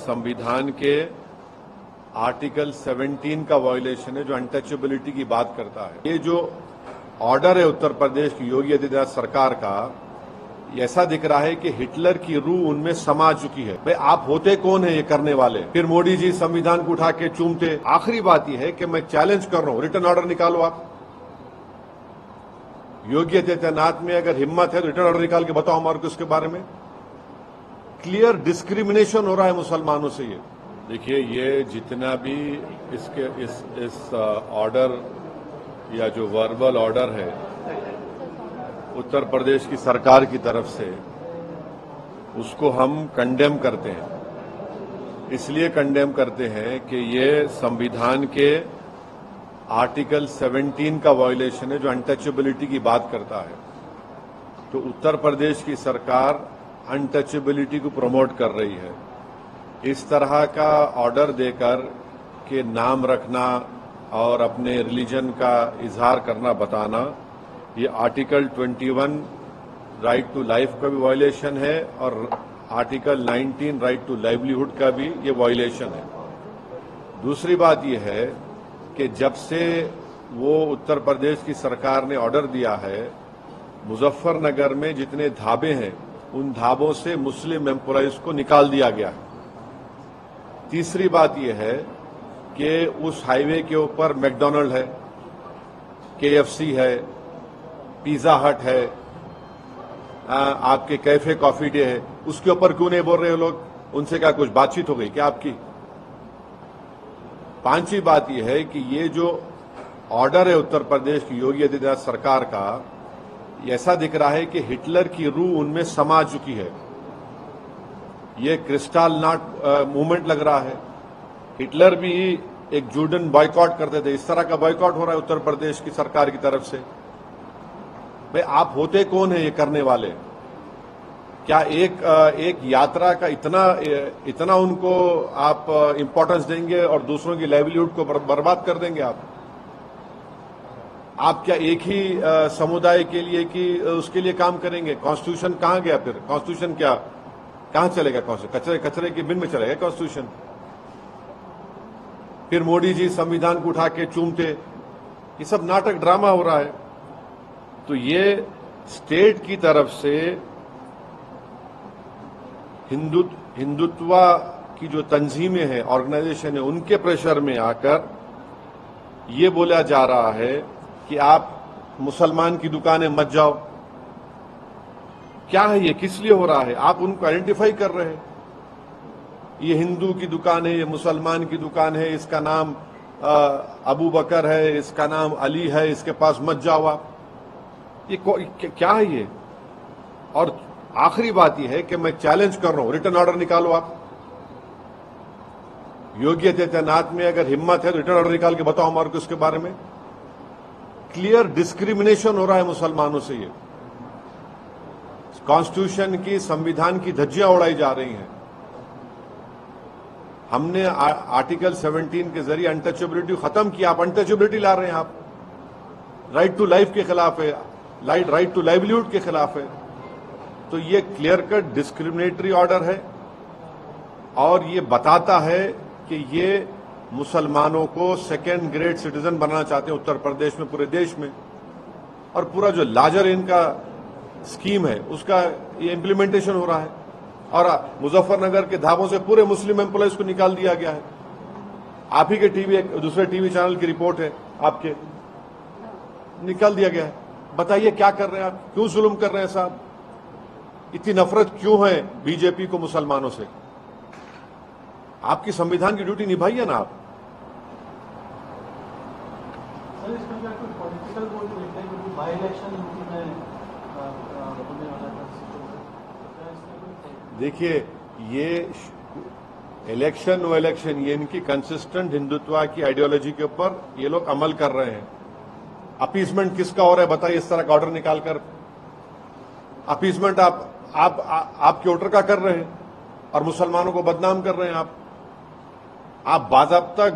संविधान के आर्टिकल 17 का वायलेशन है जो अनटचेबिलिटी की बात करता है। ये जो ऑर्डर है उत्तर प्रदेश की योगी आदित्यनाथ सरकार का, ऐसा दिख रहा है कि हिटलर की रूह उनमें समा चुकी है। भाई आप होते कौन है ये करने वाले? फिर मोदी जी संविधान को उठा के चूमते। आखिरी बात यह है कि मैं चैलेंज कर रहा हूं, रिटर्न ऑर्डर निकालो आप। योगी आदित्यनाथ में अगर हिम्मत है तो रिटर्न ऑर्डर निकाल के बताओ हमारे को इसके बारे में। क्लियर डिस्क्रिमिनेशन हो रहा है मुसलमानों से। ये देखिए, ये जितना भी इस ऑर्डर या जो वर्बल ऑर्डर है उत्तर प्रदेश की सरकार की तरफ से, उसको हम कंडेम करते हैं। इसलिए कंडेम करते हैं कि ये संविधान के आर्टिकल 17 का वायलेशन है जो अनटचेबिलिटी की बात करता है। तो उत्तर प्रदेश की सरकार अनटचेबिलिटी को प्रमोट कर रही है। इस तरह का ऑर्डर देकर के नाम रखना और अपने रिलीजन का इजहार करना, बताना, ये आर्टिकल 21 राइट टू लाइफ का भी वायलेशन है और आर्टिकल 19 राइट टू लाइवलीहुड का भी ये वायलेशन है। दूसरी बात ये है कि जब से वो उत्तर प्रदेश की सरकार ने ऑर्डर दिया है, मुजफ्फरनगर में जितने ढाबे हैं उन ढाबों से मुस्लिम एम्प्लॉइज को निकाल दिया गया है। तीसरी बात यह है कि उस हाईवे के ऊपर मैकडॉनल्ड है, केएफसी है, पिज्जा हट है, आपके कैफे कॉफी डे है, उसके ऊपर क्यों नहीं बोल रहे हो लोग? उनसे क्या कुछ बातचीत हो गई क्या आपकी? पांचवी बात यह है कि ये जो ऑर्डर है उत्तर प्रदेश की योगी आदित्यनाथ सरकार का, ऐसा दिख रहा है कि हिटलर की रूह उनमें समा चुकी है। ये क्रिस्टल नॉट मूवमेंट लग रहा है। हिटलर भी एक जूडन बॉयकॉट करते थे, इस तरह का बॉयकॉट हो रहा है उत्तर प्रदेश की सरकार की तरफ से। भाई आप होते कौन है ये करने वाले? क्या एक यात्रा का इतना उनको आप इंपॉर्टेंस देंगे और दूसरों की लाइवलीहुड को बर्बाद कर देंगे आप क्या एक ही समुदाय के लिए कि उसके लिए काम करेंगे? कॉन्स्टिट्यूशन कहां गया फिर? कॉन्स्टिट्यूशन क्या कहां चलेगा? कॉन्स्टिट्यूशन कचरे के बिन में चलेगा कॉन्स्टिट्यूशन? फिर मोदी जी संविधान को उठा के चूमते। ये सब नाटक ड्रामा हो रहा है। तो ये स्टेट की तरफ से हिंदुत्व की जो तंजीमें हैं, ऑर्गेनाइजेशन है, उनके प्रेशर में आकर ये बोला जा रहा है कि आप मुसलमान की दुकानें मत जाओ। क्या है ये? किस लिए हो रहा है? आप उनको आइडेंटिफाई कर रहे हैं। ये हिंदू की दुकान है, ये मुसलमान की दुकान है, इसका नाम अबू बकर है, इसका नाम अली है, इसके पास मत जाओ आप। ये क्या है ये? और आखिरी बात यह है कि मैं चैलेंज कर रहा हूं, रिटर्न ऑर्डर निकालो आप। योगी आदित्यनाथ में अगर हिम्मत है तो रिटर्न ऑर्डर निकाल के बताओ हमारे को इसके बारे में। क्लियर डिस्क्रिमिनेशन हो रहा है मुसलमानों से। ये कॉन्स्टिट्यूशन की, संविधान की धज्जियां उड़ाई जा रही हैं। हमने आर्टिकल 17 के जरिए अनटचेबिलिटी खत्म किया, आप अनटचेबिलिटी ला रहे हैं। आप राइट टू लाइफ के खिलाफ है, राइट टू लाइवलीहुड के खिलाफ है। तो ये क्लियर कट डिस्क्रिमिनेटरी ऑर्डर है और ये बताता है कि ये मुसलमानों को सेकेंड ग्रेड सिटीजन बनाना चाहते हैं उत्तर प्रदेश में, पूरे देश में। और पूरा जो लार्जर इनका स्कीम है उसका ये इम्प्लीमेंटेशन हो रहा है। और मुजफ्फरनगर के ढाबों से पूरे मुस्लिम एम्प्लॉइज को निकाल दिया गया है। आप ही के दूसरे टीवी चैनल की रिपोर्ट है, आपके निकाल दिया गया है। बताइए क्या कर रहे हैं आप? क्यों जुल्म कर रहे हैं साहब? इतनी नफरत क्यों है बीजेपी को मुसलमानों से? आपकी संविधान की ड्यूटी निभाइए ना आप। देखिए, ये इलेक्शन नो इलेक्शन, ये इनकी कंसिस्टेंट हिंदुत्व की आइडियोलॉजी के ऊपर ये लोग अमल कर रहे हैं। अपीसमेंट किसका हो रहा है बताइए? इस तरह का ऑर्डर निकालकर अपीसमेंट आपके वोटर का कर रहे हैं और मुसलमानों को बदनाम कर रहे हैं आप बाज़ाब्ता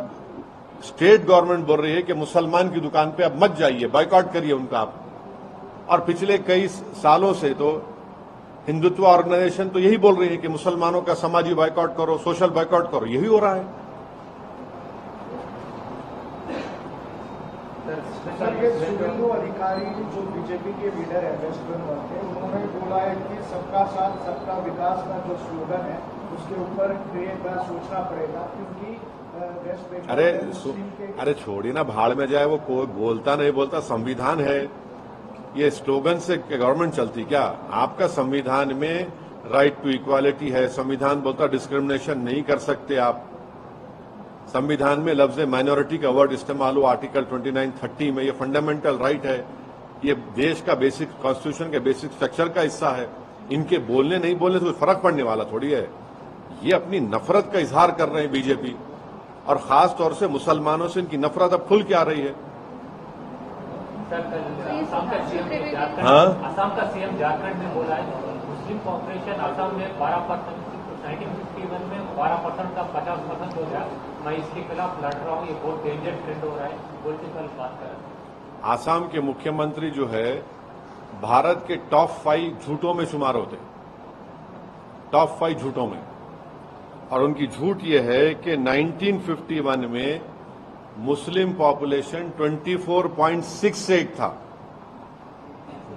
स्टेट गवर्नमेंट बोल रही है कि मुसलमान की दुकान पे आप मत जाइए, बायकॉट करिए उनका आप। और पिछले कई सालों से तो हिंदुत्व ऑर्गेनाइजेशन तो यही बोल रही है कि मुसलमानों का समाजी बाइकआउट करो, सोशल बाइकआउट करो, यही हो रहा है। सुवेंदु अधिकारी जो बीजेपी के लीडर है वेस्ट बंगाल के, उन्होंने बोला है कि सबका साथ सबका विकास का जो स्लोगन है उसके ऊपर सोचना पड़ेगा, क्योंकि वेस्ट बंगाल अरे छोड़िए ना, भाड़ में जाए वो, कोई बोलता नहीं बोलता, संविधान है। ये स्लोगन से गवर्नमेंट चलती क्या? आपका संविधान में राइट टू इक्वालिटी है, संविधान बोलता डिस्क्रिमिनेशन नहीं कर सकते आप। संविधान में लफ्ज माइनॉरिटी का वर्ड इस्तेमाल हो आर्टिकल 29-30 में, ये फंडामेंटल राइट है, ये देश का बेसिक कॉन्स्टिट्यूशन के बेसिक स्ट्रक्चर का हिस्सा है। इनके बोलने नहीं बोलने से कोई फर्क पड़ने वाला थोड़ी है। ये अपनी नफरत का इजहार कर रहे हैं बीजेपी, और खास तौर से मुसलमानों से इनकी नफरत अब खुल के आ रही है। असम का सीएम झारखंड में बोला है मुस्लिम पॉपुलेशन असम में 12%, 1951 में 12% का 50% हो गया, मैं इसके खिलाफ लड़ रहा हूँ, ये बहुत डेंजर ट्रेंड हो रहा है, पॉलिटिकल बात कर रहे हैं। आसाम के मुख्यमंत्री जो है भारत के टॉप 5 झूठों में शुमार होते, टॉप 5 झूठों में। और उनकी झूठ ये है कि 1951 में मुस्लिम पॉपुलेशन 24.68 था।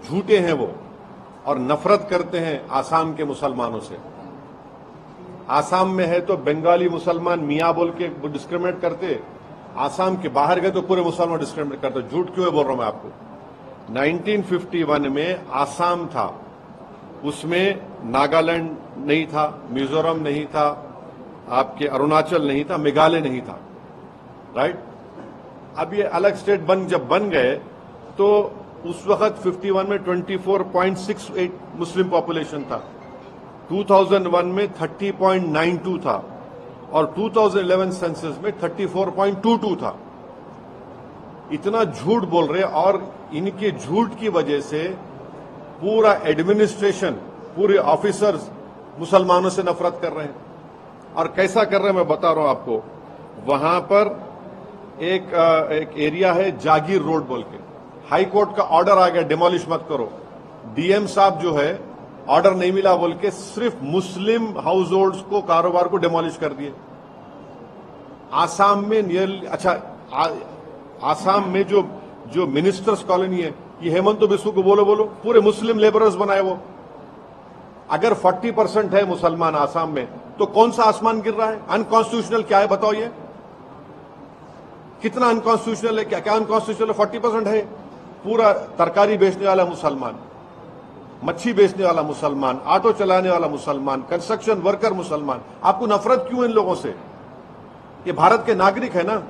झूठे हैं वो, और नफरत करते हैं आसाम के मुसलमानों से। आसाम में है तो बंगाली मुसलमान मियाँ बोल के डिस्क्रिमिनेट करते, आसाम के बाहर गए तो पूरे मुसलमान डिस्क्रिमिनेट करते। झूठ क्यों है बोल रहा हूं मैं आपको। 1951 में आसाम था, उसमें नागालैंड नहीं था, मिजोरम नहीं था, आपके अरुणाचल नहीं था, मेघालय नहीं था, राइट। अब ये अलग स्टेट जब बन गए तो उस वक्त 51 में 24.68 मुस्लिम पॉपुलेशन था, 2001 में 30.92 था, और 2011 सेंसस में 34.22 था। इतना झूठ बोल रहे, और इनके झूठ की वजह से पूरा एडमिनिस्ट्रेशन, पूरे ऑफिसर्स मुसलमानों से नफरत कर रहे हैं। और कैसा कर रहे हैं मैं बता रहा हूं आपको। वहां पर एक एरिया है जागीर रोड बोल के, हाई कोर्ट का ऑर्डर आ गया डिमोलिश मत करो। डीएम साहब जो है ऑर्डर नहीं मिला बोल के सिर्फ मुस्लिम हाउस होल्ड्स को, कारोबार को डिमोलिश कर दिए। आसाम में नियरली, आसाम में जो मिनिस्टर्स कॉलोनी है, ये हेमंत बिस्व को बोलो पूरे मुस्लिम लेबरर्स बनाए वो। अगर 40% है मुसलमान आसाम में, तो कौन सा आसमान गिर रहा है? अनकॉन्स्टिट्यूशनल क्या है बताओ? ये कितना अनकॉन्स्टिट्यूशनल है? क्या अनकॉन्स्टिट्यूशनल? 40% है। पूरा तरकारी बेचने वाला मुसलमान, मच्छी बेचने वाला मुसलमान, ऑटो चलाने वाला मुसलमान, कंस्ट्रक्शन वर्कर मुसलमान। आपको नफरत क्यों इन लोगों से? ये भारत के नागरिक है ना।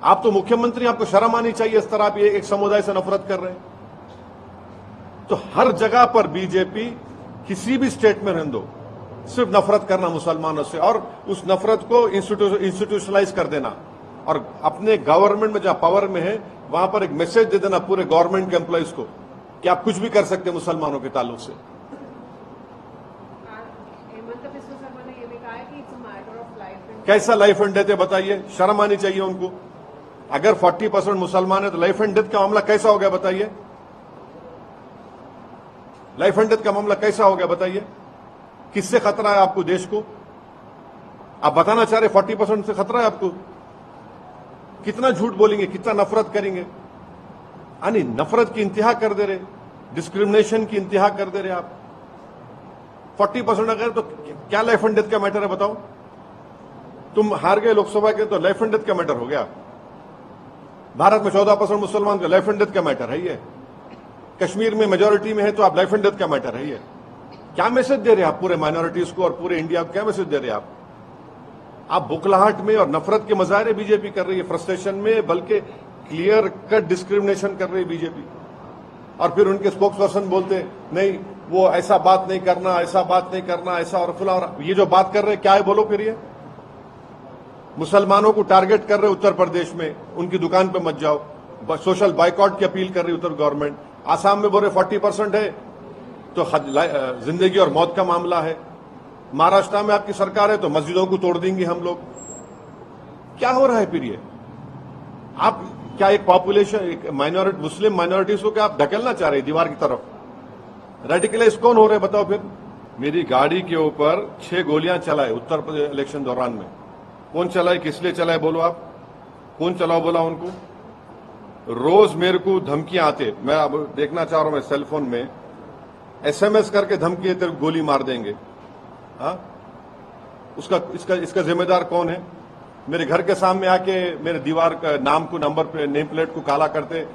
आप तो मुख्यमंत्री, आपको शर्म आनी चाहिए इस तरह आप एक समुदाय से नफरत कर रहे हैं। तो हर जगह पर बीजेपी, किसी भी स्टेट में रहने दो, सिर्फ नफरत करना मुसलमानों से, और उस नफरत को इंस्टीट्यूशनलाइज कर देना, और अपने गवर्नमेंट में जहां पावर में है वहां पर एक मैसेज दे देना पूरे गवर्नमेंट के एम्प्लॉइज को कि आप कुछ भी कर सकते हैं मुसलमानों के ताल्लुक से। हेमंत बिस्व शर्मा ने यह भी कहा है कि it's a matter of life and, कैसा लाइफ एंड डेथ है बताइए? शर्म आनी चाहिए उनको। अगर 40% मुसलमान है तो लाइफ एंड डेथ का मामला कैसा हो गया बताइए? लाइफ एंड डेथ का मामला कैसा हो गया बताइए? किससे खतरा है आपको, देश को? आप बताना चाह रहे 40% से खतरा है आपको? कितना झूठ बोलेंगे, कितना नफरत करेंगे? यानी नफरत की इंतहा कर दे रहे, डिस्क्रिमिनेशन की इंतहा कर दे रहे आप। 40% अगर, तो क्या लाइफ एंड डेथ का मैटर है बताओ? तुम हार गए लोकसभा के तो लाइफ एंड डेथ का मैटर हो गया। भारत में 14% मुसलमान का लाइफ एंड डेथ का मैटर है ये। कश्मीर में मेजोरिटी में है तो आप लाइफ एंड डेथ का मैटर है ये। क्या मैसेज दे रहे हैं आप पूरे माइनॉरिटीज को और पूरे इंडिया को? क्या मैसेज दे रहे हैं आप बुखलाहट में और नफरत के मजारे बीजेपी कर रही है, फ्रस्ट्रेशन में, बल्कि क्लियर कट डिस्क्रिमिनेशन कर रही है बीजेपी। और फिर उनके स्पोक्स पर्सन बोलते नहीं, वो ऐसा बात नहीं करना, ऐसा बात नहीं करना, ऐसा और फिलहाल। ये जो बात कर रहे हैं क्या है बोलो फिर? ये मुसलमानों को टारगेट कर रहे उत्तर प्रदेश में, उनकी दुकान पे मत जाओ, सोशल बाइकआउट की अपील कर रही उत्तर गवर्नमेंट। आसाम में बोल रहे 40% है तो जिंदगी और मौत का मामला है। महाराष्ट्र में आपकी सरकार है तो मस्जिदों को तोड़ देंगे हम लोग। क्या हो रहा है फिर ये? आप क्या एक पॉपुलेशन, एक माइनॉरिटी, मुस्लिम माइनॉरिटीज को क्या आप ढकेलना चाह रहे हैं दीवार की तरफ? रेडिकलाइज कौन हो रहे हैं बताओ फिर? मेरी गाड़ी के ऊपर 6 गोलियां चलाए उत्तर प्रदेश इलेक्शन दौरान में। कौन चलाए, किस लिए चलाए बोलो आप? कौन चलाओ बोला उनको? रोज मेरे को धमकियां आते, मैं अब देखना चाह रहा हूं, मैं सेल फोन में SMS करके धमकी तेरे को गोली मार देंगे। हाँ, इसका जिम्मेदार कौन है? मेरे घर के सामने आके मेरे दीवार का नाम को, नंबर पे, नेम प्लेट को काला करते,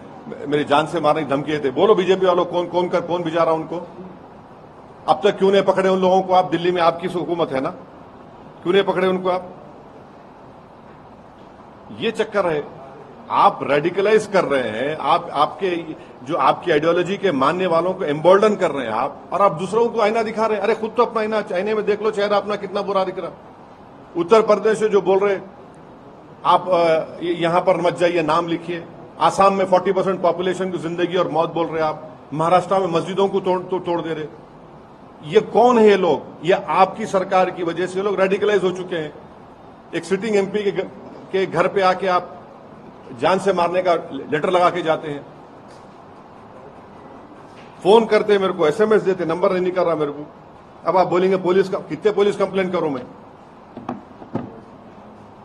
मेरी जान से मारने की धमकी देते। बोलो बीजेपी वालों, कौन भिजा रहा उनको? अब तक क्यों नहीं पकड़े उन लोगों को? आप दिल्ली में आपकी हुकूमत है ना, क्यों नहीं पकड़े उनको आप? ये चक्कर है, आप रेडिकलाइज कर रहे हैं, आपके जो आपकी आइडियोलॉजी के मानने वालों को एम्बोल्डन कर रहे हैं आप, और आप दूसरों को आईना दिखा रहे हैं। अरे खुद तो अपना आईने में देख लो, चेहरा अपना कितना बुरा दिख रहा। उत्तर प्रदेश से जो बोल रहे आप यहां पर मत जाइए, नाम लिखिए। आसाम में 40% पॉपुलेशन की जिंदगी और मौत बोल रहे आप। महाराष्ट्र में मस्जिदों को तोड़ दे रहे। ये कौन है ये लोग? ये आपकी सरकार की वजह से लोग रेडिकलाइज हो चुके हैं। एक सिटिंग MP के घर पे आके आप जान से मारने का लेटर लगा के जाते हैं, फोन करते हैं मेरे को, SMS देते, नंबर नहीं निकल रहा मेरे को। अब आप बोलेंगे पुलिस का, कितने पुलिस कंप्लेन करूं मैं?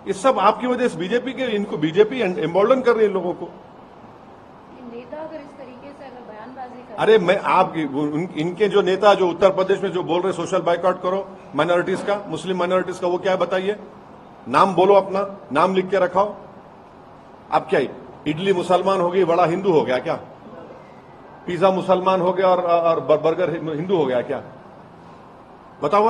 ये सब आपकी वजह से बीजेपी के, इनको बीजेपी एम्बोल्डन कर रही है लोगों को। नेता अगर इस तरीके से अगर बयानबाजी कर, अरे मैं इनके जो नेता जो उत्तर प्रदेश में जो बोल रहे सोशल बाइकआउट करो माइनॉरिटीज का, मुस्लिम माइनॉरिटीज का, वो क्या है बताइए? नाम बोलो, अपना नाम लिख के रखाओ। अब क्या इडली मुसलमान हो गई, वड़ा हिंदू हो गया क्या? पिज्जा मुसलमान हो गया और बर्गर हिंदू हो गया क्या? बताओ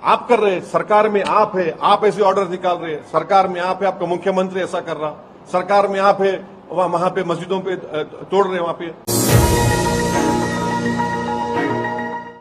आप कर रहे हैं, सरकार में आप है, आप ऐसे ऑर्डर निकाल रहे हैं, सरकार में आप है, आपका मुख्यमंत्री ऐसा कर रहा, सरकार में आप है, वहां पे मस्जिदों पे तोड़ रहे हैं वहां पे।